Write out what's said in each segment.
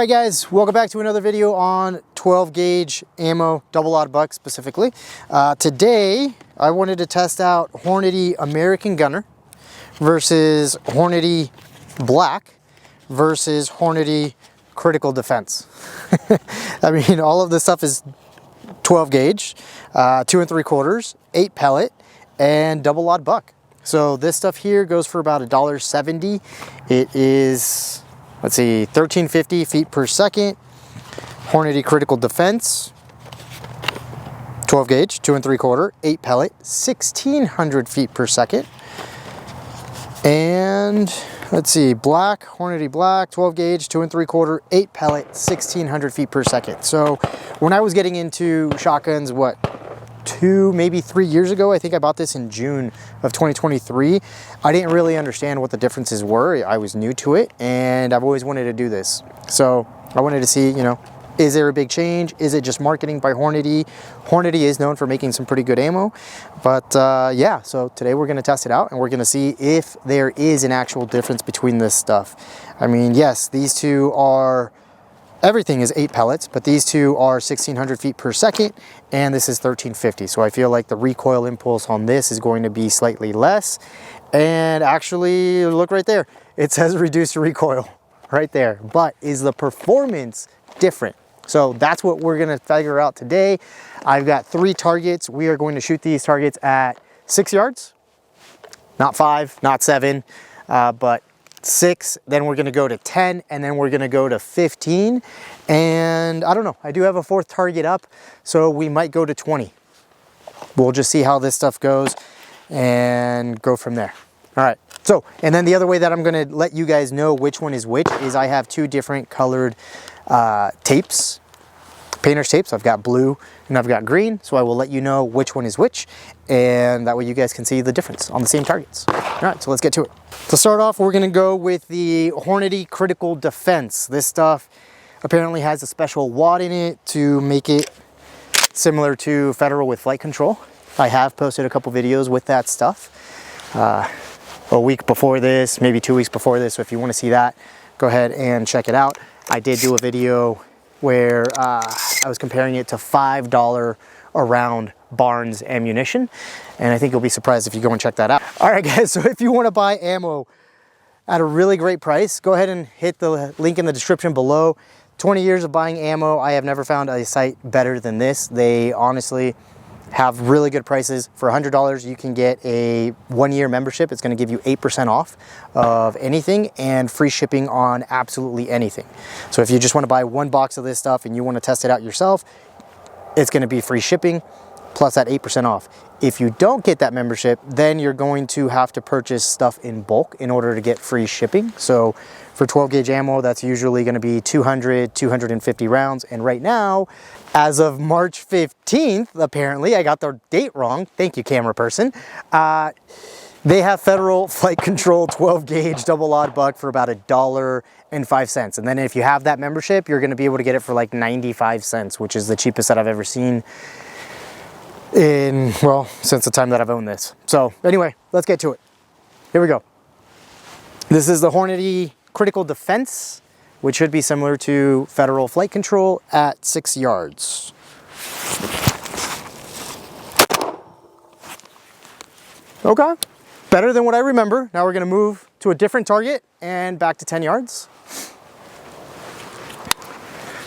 Alright guys, welcome back to another video on 12 gauge ammo, double odd buck specifically. Today I wanted to test out Hornady American Gunner versus Hornady Black versus Hornady Critical Defense. I mean, all of this stuff is 12 gauge, 2 3/4, 8 pellet, and double odd buck. So this stuff here goes for about $1.70. It is, let's see, 1350 feet per second. Hornady Critical Defense, 12 gauge, 2 3/4, 8 pellet, 1600 feet per second. And let's see, Black, Hornady Black, 12 gauge, 2 3/4, 8 pellet, 1600 feet per second. So when I was getting into shotguns, what, 2, maybe 3 years ago, I think I bought this in June of 2023. I didn't really understand what the differences were. I was new to it, and I've always wanted to do this. So I wanted to see, you know, is there a big change? Is it just marketing by Hornady? Hornady is known for making some pretty good ammo, but yeah, so today we're gonna test it out and we're gonna see if there is an actual difference between this stuff. I mean, yes, these two are, everything is 8 pellets, but these two are 1600 feet per second, and this is 1350. So I feel like the recoil impulse on this is going to be slightly less. And actually, look right there. It says reduced recoil right there. But is the performance different? So that's what we're gonna figure out today. I've got 3 targets. We are going to shoot these targets at 6 yards, not 5, not 7, but 6, then we're gonna go to 10, and then we're gonna go to 15. And I don't know, I do have a 4th target up, so we might go to 20. We'll just see how this stuff goes and go from there. All right, so, and then the other way that I'm gonna let you guys know which one is which is I have 2 different colored tapes, painter's tapes. I've got blue and I've got green, so I will let you know which one is which, and that way you guys can see the difference on the same targets. All right, so let's get to it. To start off, we're gonna go with the Hornady Critical Defense. This stuff apparently has a special wad in it to make it similar to Federal with flight control. I have posted a couple videos with that stuff a week before this, maybe 2 weeks before this, so if you wanna see that, go ahead and check it out. I did do a video where I was comparing it to $5 a round Barnes ammunition, and I think you'll be surprised if you go and check that out. All right guys, so if you want to buy ammo at a really great price, go ahead and hit the link in the description below. 20 years of buying ammo, I have never found a site better than this. They honestly have really good prices. For $100 you can get a 1-year membership. It's going to give you 8% off of anything and free shipping on absolutely anything. So if you just want to buy 1 box of this stuff and you want to test it out yourself, it's going to be free shipping plus that 8% off. If you don't get that membership, then you're going to have to purchase stuff in bulk in order to get free shipping. So for 12 gauge ammo, that's usually going to be 200, 250 rounds. And right now, as of March 15th, apparently, I got the date wrong. Thank you, camera person. They have Federal Flight Control 12 gauge double odd buck for about $1.05. And then if you have that membership, you're going to be able to get it for like 95 cents, which is the cheapest that I've ever seen in, well, since the time that I've owned this. So anyway, let's get to it. Here we go. This is the Hornady Critical Defense, which should be similar to Federal Flight Control at 6 yards. Okay, better than what I remember. Now we're gonna move to a different target and back to 10 yards.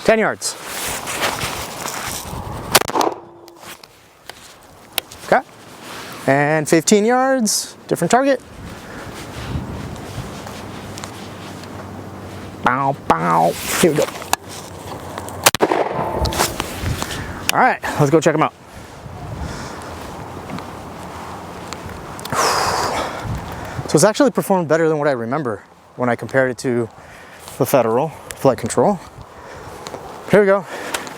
10 yards. Okay, and 15 yards, different target. Bow, bow. Here we go. All right, let's go check them out. So it's actually performed better than what I remember when I compared it to the Federal Flight Control. Here we go.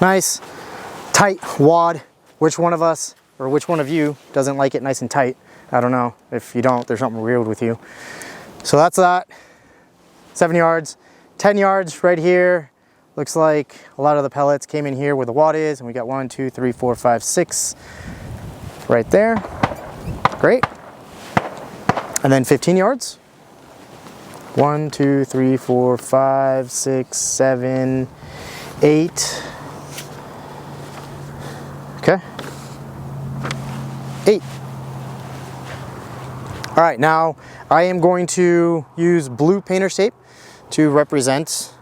Nice, tight wad. Which one of us or which one of you doesn't like it nice and tight? I don't know. If you don't, there's something weird with you. So that's that. 7 yards. 10 yards right here. Looks like a lot of the pellets came in here where the wad is, and we got 1, 2, 3, 4, 5, 6 right there. Great. And then 15 yards. 1, 2, 3, 4, 5, 6, 7, 8. Okay. 8. All right, now I am going to use blue painter's tape to represent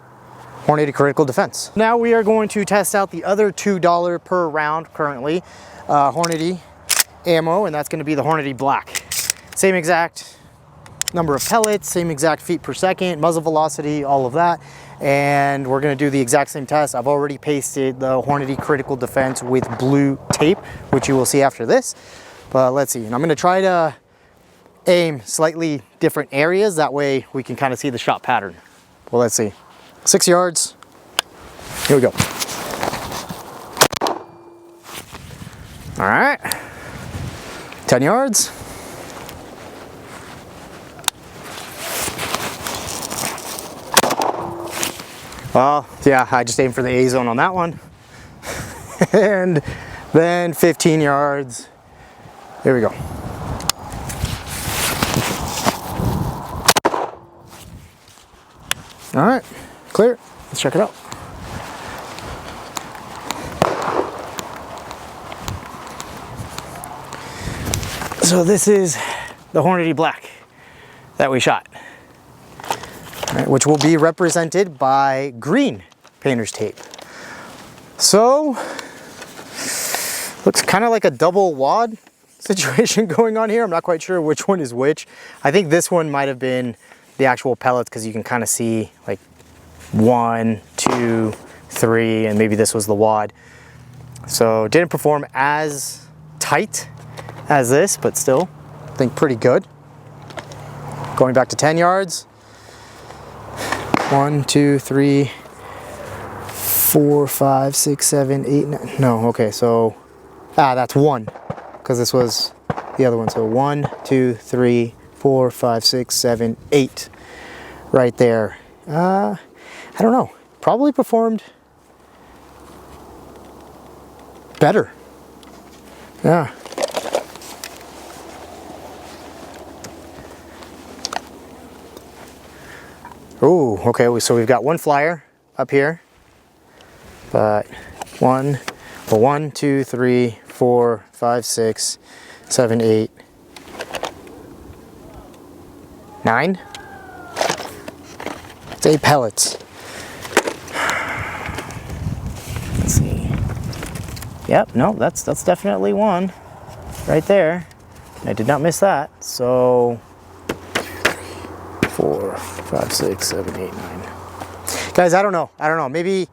Hornady Critical Defense. Now we are going to test out the other $2 per round currently Hornady ammo, and that's going to be the Hornady Black. Same exact number of pellets, same exact feet per second, muzzle velocity, all of that. And we're going to do the exact same test. I've already pasted the Hornady Critical Defense with blue tape, which you will see after this. But let's see, and I'm going to try to aim slightly different areas. That way we can kind of see the shot pattern. Well, let's see. 6 yards. Here we go. All right. 10 yards. Well, yeah, I just aimed for the A zone on that one. And then 15 yards. Here we go. All right, clear. Let's check it out. So this is the Hornady Black that we shot, right, which will be represented by green painter's tape. So, looks kind of like a double wad situation going on here. I'm not quite sure which one is which. I think this one might have been the actual pellets, because you can kind of see like 1, 2, 3, and maybe this was the wad. So didn't perform as tight as this, but still I think pretty good. Going back to 10 yards. 1, 2, 3, 4, 5, 6, 7, 8, 9. No, okay, so that's 1, because this was the other one. So 1, 2, 3, 4, 5, 6, 7, 8 right there. I don't know, probably performed better. Yeah. Oh, okay, so we've got one flyer up here, but 1, 2, 3, 4, 5, 6, 7, 8, 9. It's 8 pellets. Let's see. Yep, no, that's definitely one right there. I did not miss that. So 4, 5, 6, 7, 8, 9. Guys, I don't know. Maybe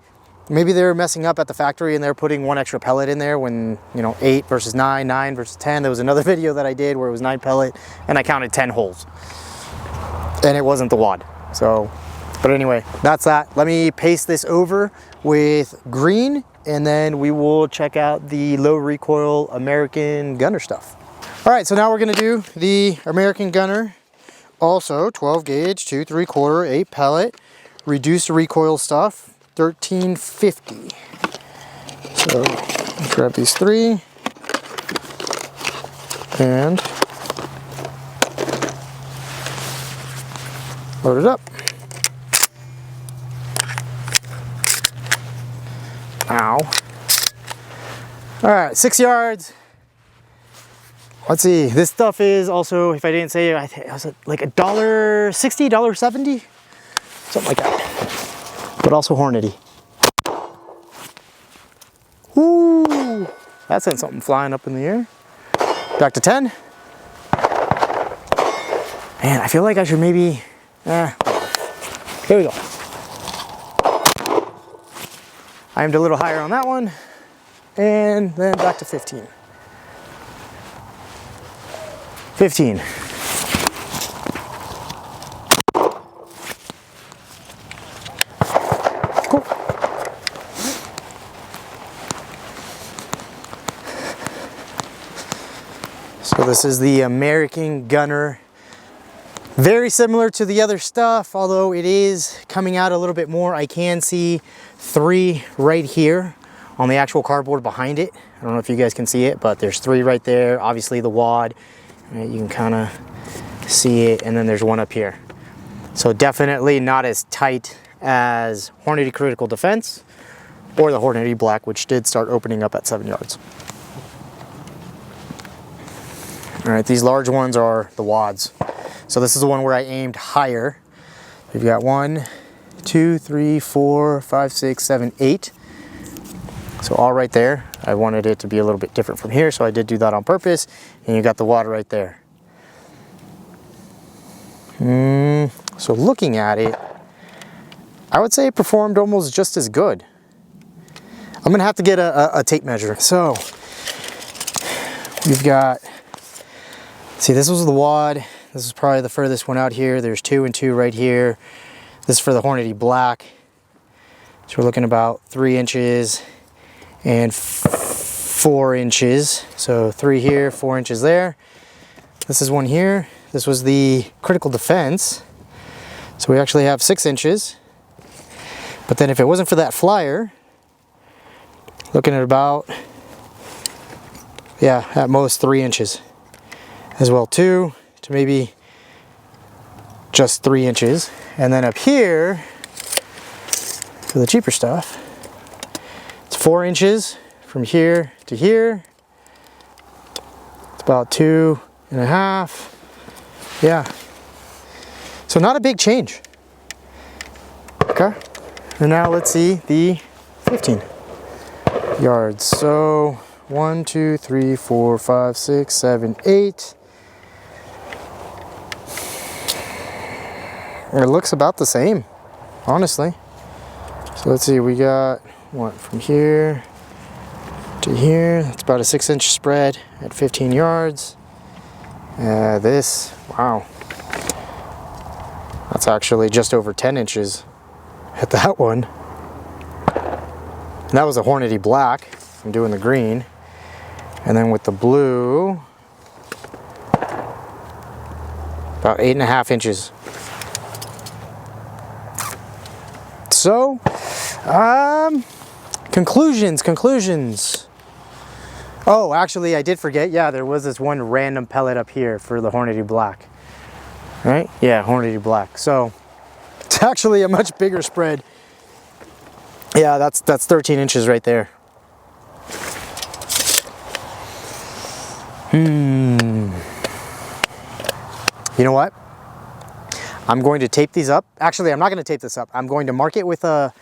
they're messing up at the factory and they're putting 1 extra pellet in there when, 8 versus 9, 9 versus 10. There was another video that I did where it was 9 pellet and I counted 10 holes. And it wasn't the wad. So, but anyway, that's that. Let me paste this over with green, and then we will check out the low recoil American Gunner stuff. All right, so now we're gonna do the American Gunner. Also 12 gauge, 2 3/4, 8 pellet, reduced recoil stuff, 1350. So let's grab these 3 and load it up. Ow. All right, 6 yards. Let's see, this stuff is also, if I didn't say, I think it was like $1.60, $1.70, something like that. But also Hornady. Ooh, that sent something flying up in the air. Back to 10. Man, I feel like I should maybe, here we go. I aimed a little higher on that one, and then back to 15. 15. Cool. So this is the American Gunner. Very similar to the other stuff, although it is coming out a little bit more. I can see 3 right here on the actual cardboard behind it. I don't know if you guys can see it, but there's 3 right there. Obviously the wad, right, you can kind of see it, and then there's 1 up here. So definitely not as tight as Hornady Critical Defense or the Hornady Black, which did start opening up at 7 yards. All right, these large ones are the wads. So this is the one where I aimed higher. We've got 1, 2, 3, 4, 5, 6, 7, 8. So all right there. I wanted it to be a little bit different from here, so I did do that on purpose. And you got the wad right there. So looking at it, I would say it performed almost just as good. I'm gonna have to get a tape measure. So we've got, see, this was the wad. This is probably the furthest one out here. There's 2 and 2 right here. This is for the Hornady Black. So we're looking about 3 inches and 4 inches. So 3 here, 4 inches there. This is one here. This was the Critical Defense. So we actually have 6 inches. But then if it wasn't for that flyer, looking at about, yeah, at most 3 inches. As well, 2 to maybe just 3 inches. And then up here, for the cheaper stuff, it's 4 inches from here to here. It's about 2.5. Yeah. So not a big change. Okay. And now let's see the 15 yards. So 1, 2, 3, 4, 5, 6, 7, 8. It looks about the same, honestly. So let's see, we got what from here to here. It's about a 6-inch spread at 15 yards. This, wow. That's actually just over 10 inches at that one. And that was a Hornady Black. I'm doing the green. And then with the blue, about 8.5 inches. So, conclusions. Oh, actually, I did forget. Yeah, there was this one random pellet up here for the Hornady Black. Right? Yeah, Hornady Black. So, it's actually a much bigger spread. Yeah, that's 13 inches right there. You know what? I'm going to tape these up. Actually, I'm not going to tape this up. I'm going to mark it with a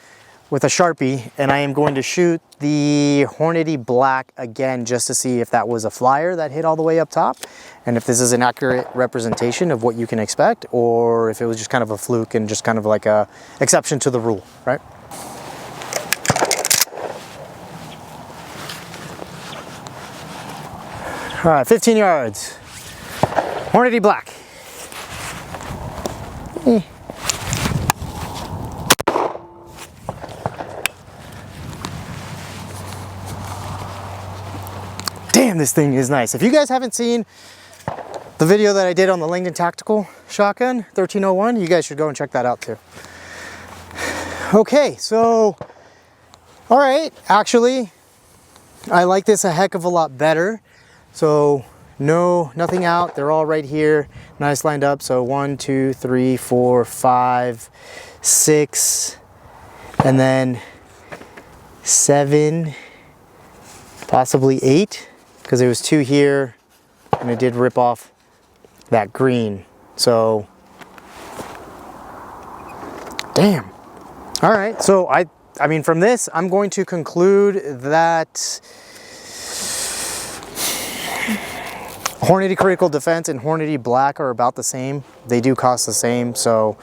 Sharpie, and I am going to shoot the Hornady Black again just to see if that was a flyer that hit all the way up top, and if this is an accurate representation of what you can expect, or if it was just kind of a fluke and just kind of like a exception to the rule, right? All right, 15 yards. Hornady Black. Damn, this thing is nice. If you guys haven't seen the video that I did on the Langdon Tactical Shotgun 1301, you guys should go and check that out too. Okay, so, all right, actually, I like this a heck of a lot better. So, nothing out. They're all right here, nice lined up. So 1, 2, 3, 4, 5, 6, and then 7, possibly 8, because there was 2 here, and it did rip off that green. So, damn. All right. So I mean, from this, I'm going to conclude that Hornady Critical Defense and Hornady Black are about the same. They do cost the same. So,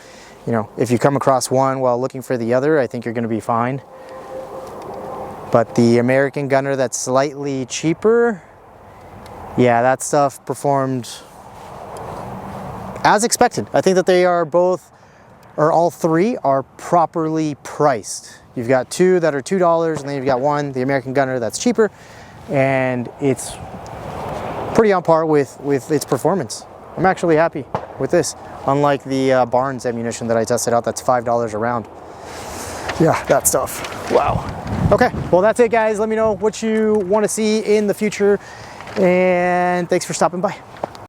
you know, if you come across one while looking for the other, I think you're going to be fine. But the American Gunner that's slightly cheaper, yeah, that stuff performed as expected. I think that they are both, or all three, are properly priced. You've got 2 that are $2, and then you've got 1, the American Gunner, that's cheaper, and it's pretty on par with its performance. I'm actually happy with this, unlike the Barnes ammunition that I tested out that's $5 a round. Yeah, that stuff. Wow. Okay, well that's it guys. Let me know what you want to see in the future, and thanks for stopping by.